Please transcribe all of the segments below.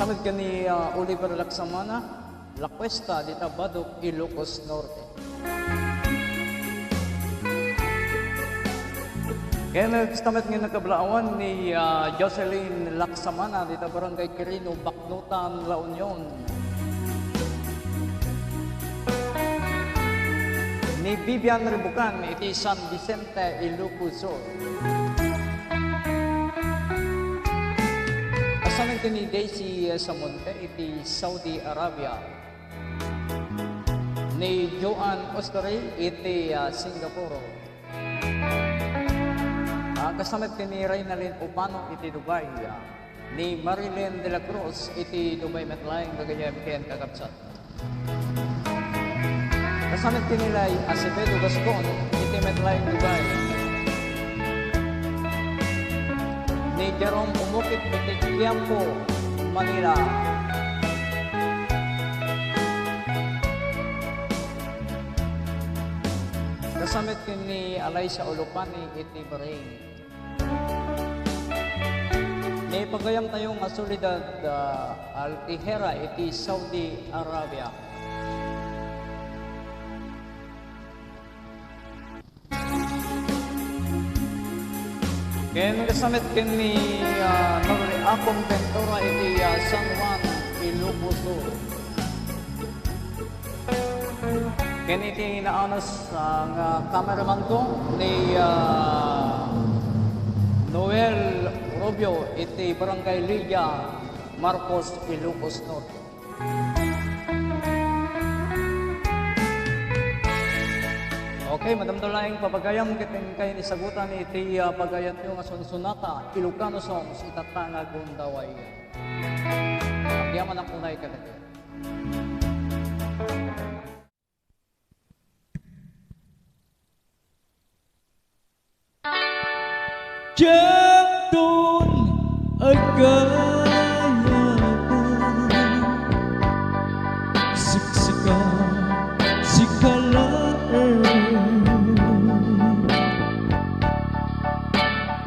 Kasamit ka ni Oliver Laksamana, La Cuesta, dita Badok, Ilocos Norte. Kaya nagkasamit nga nagkablaawan ni Jocelyn Laksamana, dita Barangay Quirino, Bacnutan, La Union. Ni Vivian Ribucan, iti San Vicente, Ilocos Sur. Kasamit ka ni Daisy Samonte, iti Saudi Arabia. Ni Joan Ostory, iti Singapore. Kasamit ka ni Reynalyn Upano, iti Dubai. Ni Marilyn de la Cruz, iti Dubai Metlayang, Gagayam, Ken Kagapsat. Kasamit ka nila Acevedo Gascon, iti Metlayang, Dubai. Ni Jerome Umukit, iti Quiampo, Manila. Kasamit ka ni Alaysa Olopani, iti Bahrain. Ni pagayam tayong Soledad Altihera, iti Saudi Arabia. Kaya nagasamit ka ni Nori Akong Ventura, iti San Juan, Ilocos Sur. Kaya iti naanas ang cameraman ko ni Noel Rubio, iti Barangay Lilia, Marcos, Ilocos Norte. Okay, madamdalaing papagayam kiting kayo isagutan iti pagayat yung asunsunata, Ilocano songs, itatanga gundaway. Yaman ang kunay ka na. Jatun agayan siksika sikalaan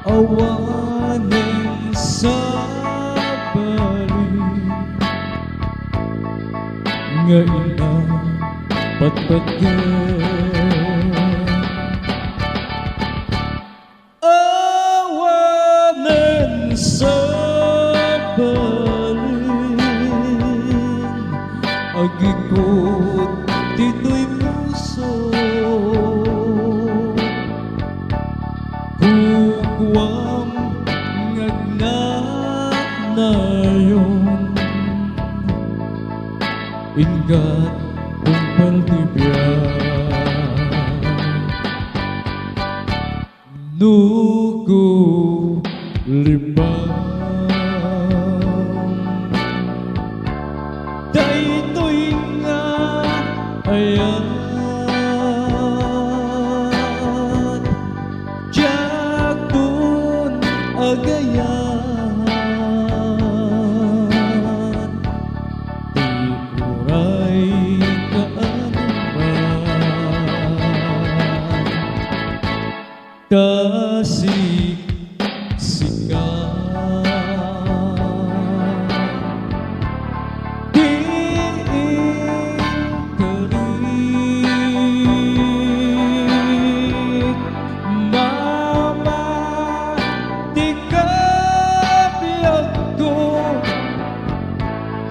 awanin sa balik nga ina patpatgan sa balin agikot dito'y puso kukwam ngagnanayon ingat umpaltibyan nugo libang daytoy nga ayan jatun agayan di uray kaanuman tasik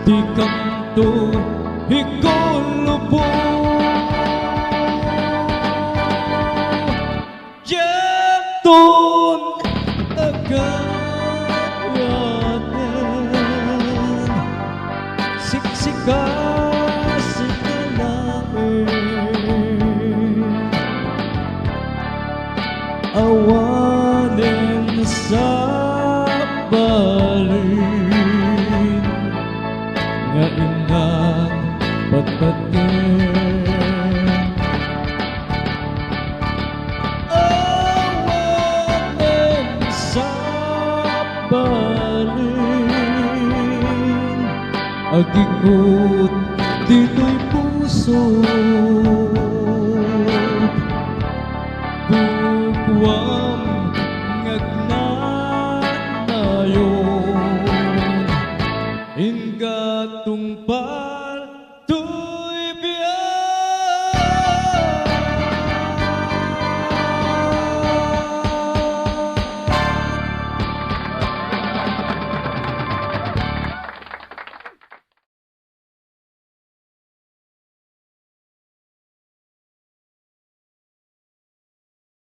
di kanto hikulupo jatun agayan siksika sikalain awanin sa balin nga inang patpatgan awanin sa balin agikot dito'y puso kukwam